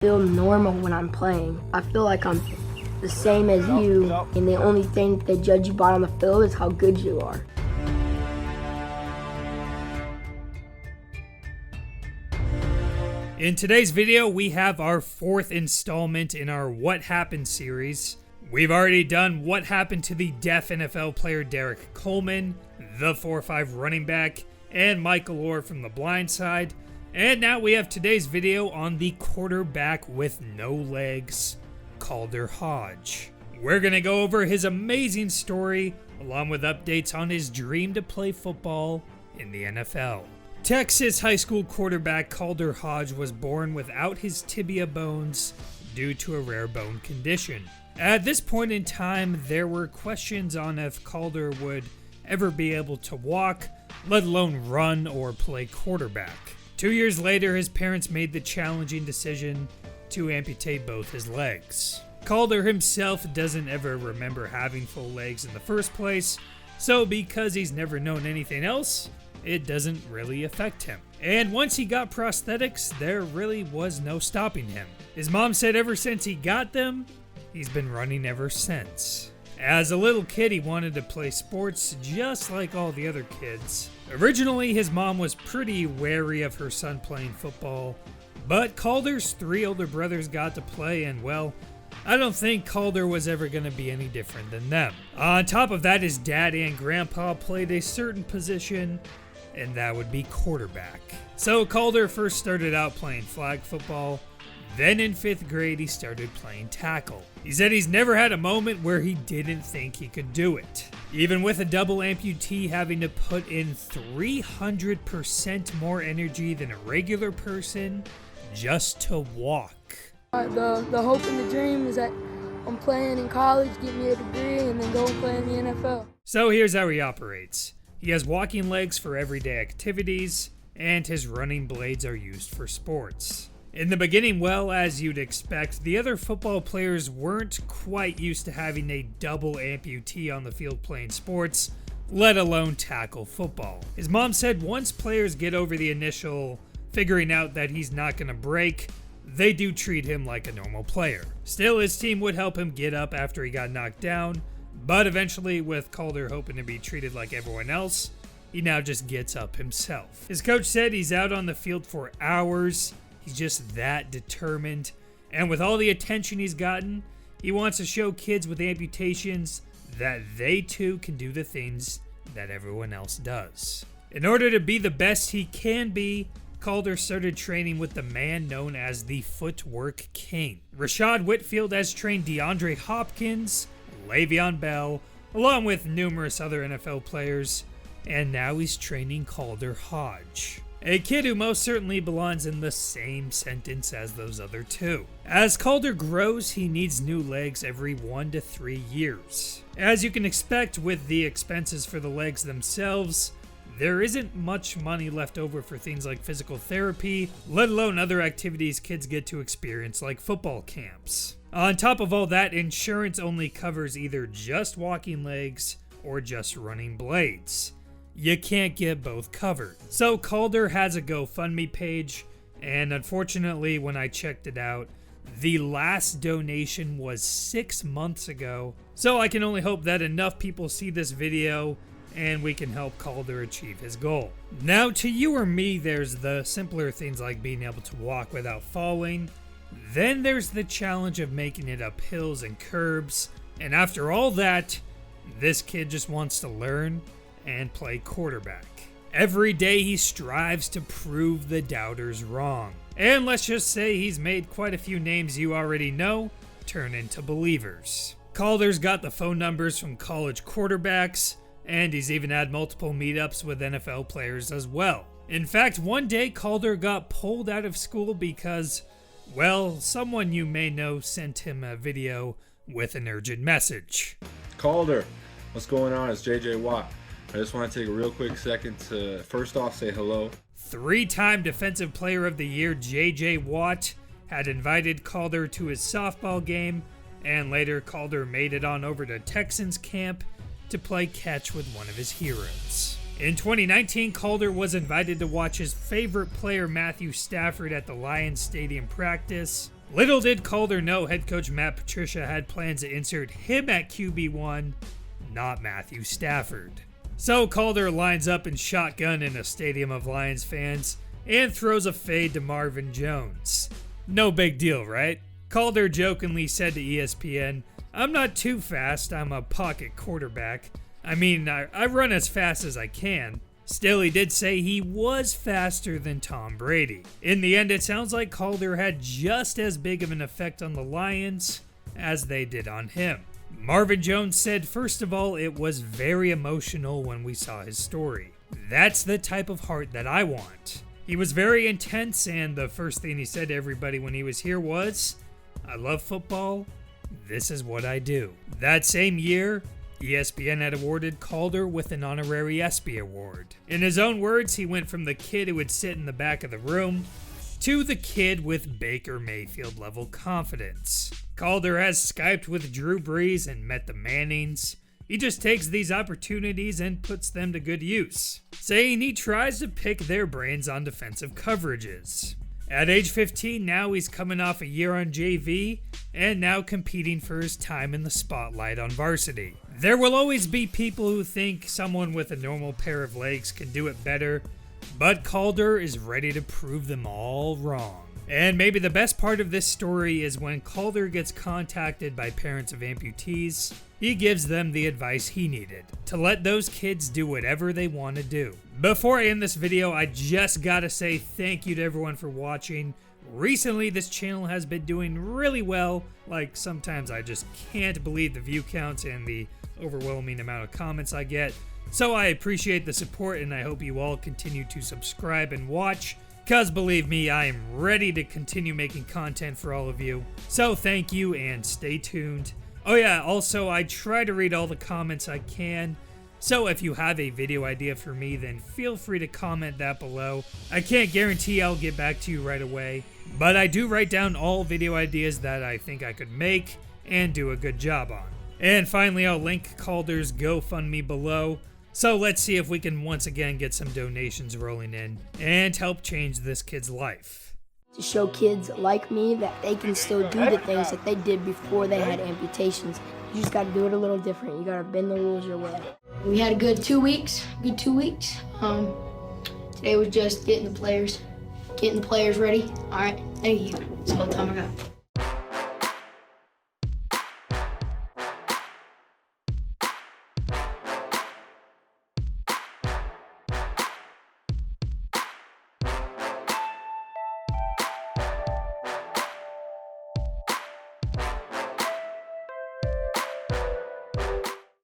feel normal when I'm playing. I feel like I'm the same as you, and the only thing they judge you by on the field is how good you are. In today's video, we have our fourth installment in our What Happened series. We've already done what happened to the deaf NFL player Derrick Coleman, the 4-5 running back, and Michael Oher from the blind side. And now we have today's video on the quarterback with no legs, Calder Hodge. We're going to go over his amazing story, along with updates on his dream to play football in the NFL. Texas high school quarterback Calder Hodge was born without his tibia bones due to a rare bone condition. At this point in time, there were questions on if Calder would ever be able to walk, let alone run or play quarterback. 2 years later, his parents made the challenging decision to amputate both his legs. Calder himself doesn't ever remember having full legs in the first place, so because he's never known anything else, it doesn't really affect him. And once he got prosthetics, there really was no stopping him. His mom said ever since he got them, he's been running ever since. As a little kid, he wanted to play sports just like all the other kids. Originally, his mom was pretty wary of her son playing football, but Calder's 3 older brothers got to play, and well, I don't think Calder was ever going to be any different than them. On top of that, his dad and grandpa played a certain position, and that would be quarterback. So Calder first started out playing flag football. Then in 5th grade, he started playing tackle. He said he's never had a moment where he didn't think he could do it. Even with a double amputee having to put in 300% more energy than a regular person just to walk. The hope and the dream is that I'm playing in college, get me a degree, and then go and play in the NFL. So here's how he operates. He has walking legs for everyday activities, and his running blades are used for sports. In the beginning, well, as you'd expect, the other football players weren't quite used to having a double amputee on the field playing sports, let alone tackle football. His mom said once players get over the initial figuring out that he's not going to break, they do treat him like a normal player. Still, his team would help him get up after he got knocked down, but eventually, with Calder hoping to be treated like everyone else, he now just gets up himself. His coach said he's out on the field for hours. He's just that determined, and with all the attention he's gotten, he wants to show kids with amputations that they too can do the things that everyone else does. In order to be the best he can be, Calder started training with the man known as the Footwork King. Rashad Whitfield has trained DeAndre Hopkins, Le'Veon Bell, along with numerous other NFL players, and now he's training Calder Hodge. A kid who most certainly belongs in the same sentence as those other two. As Calder grows, he needs new legs every 1 to 3 years. As you can expect with the expenses for the legs themselves, there isn't much money left over for things like physical therapy, let alone other activities kids get to experience like football camps. On top of all that, insurance only covers either just walking legs or just running blades. You can't get both covered. So Calder has a GoFundMe page, and unfortunately when I checked it out, the last donation was 6 months ago. So I can only hope that enough people see this video and we can help Calder achieve his goal. Now to you or me, there's the simpler things like being able to walk without falling. Then there's the challenge of making it up hills and curbs. And after all that, this kid just wants to learn and play quarterback. Every day he strives to prove the doubters wrong. And let's just say he's made quite a few names you already know turn into believers. Calder's got the phone numbers from college quarterbacks, and he's even had multiple meetups with NFL players as well. In fact, one day Calder got pulled out of school because, well, someone you may know sent him a video with an urgent message. Calder, what's going on? It's JJ Watt. I just want to take a real quick second to first off say hello. 3-time Defensive Player of the Year JJ Watt had invited Calder to his softball game, and later Calder made it on over to Texans camp to play catch with one of his heroes. In 2019, Calder was invited to watch his favorite player Matthew Stafford at the Lions Stadium practice, Little did Calder know head coach Matt Patricia had plans to insert him at QB1, not Matthew Stafford. So Calder lines up in shotgun in a stadium of Lions fans and throws a fade to Marvin Jones. No big deal, right? Calder jokingly said to ESPN, "I'm not too fast, I'm a pocket quarterback. I mean, I run as fast as I can." Still, he did say he was faster than Tom Brady. In the end, it sounds like Calder had just as big of an effect on the Lions as they did on him. Marvin Jones said, first of all, it was very emotional when we saw his story. That's the type of heart that I want. He was very intense, and the first thing he said to everybody when he was here was, "I love football. This is what I do." That same year, ESPN had awarded Calder with an honorary ESPY award. In his own words, he went from the kid who would sit in the back of the room to the kid with Baker Mayfield level confidence. Calder has Skyped with Drew Brees and met the Mannings. He just takes these opportunities and puts them to good use, saying he tries to pick their brains on defensive coverages. At age 15 now, he's coming off a year on JV and now competing for his time in the spotlight on varsity. There will always be people who think someone with a normal pair of legs can do it better, but Calder is ready to prove them all wrong. And maybe the best part of this story is when Calder gets contacted by parents of amputees, he gives them the advice he needed, to let those kids do whatever they want to do. Before I end this video, I just gotta say thank you to everyone for watching. Recently, this channel has been doing really well. Like, sometimes I just can't believe the view counts and the overwhelming amount of comments I get. So I appreciate the support, and I hope you all continue to subscribe and watch, because believe me, I am ready to continue making content for all of you. So thank you and stay tuned. Oh yeah, also I try to read all the comments I can, so if you have a video idea for me, then feel free to comment that below. I can't guarantee I'll get back to you right away, but I do write down all video ideas that I think I could make and do a good job on. And finally, I'll link Calder's GoFundMe below. So let's see if we can once again get some donations rolling in and help change this kid's life. To show kids like me that they can still do the things that they did before they had amputations. You just got to do it a little different. You got to bend the rules your way. We had a good 2 weeks. Today was just getting the players ready. All right, thank you. That's all the time I got.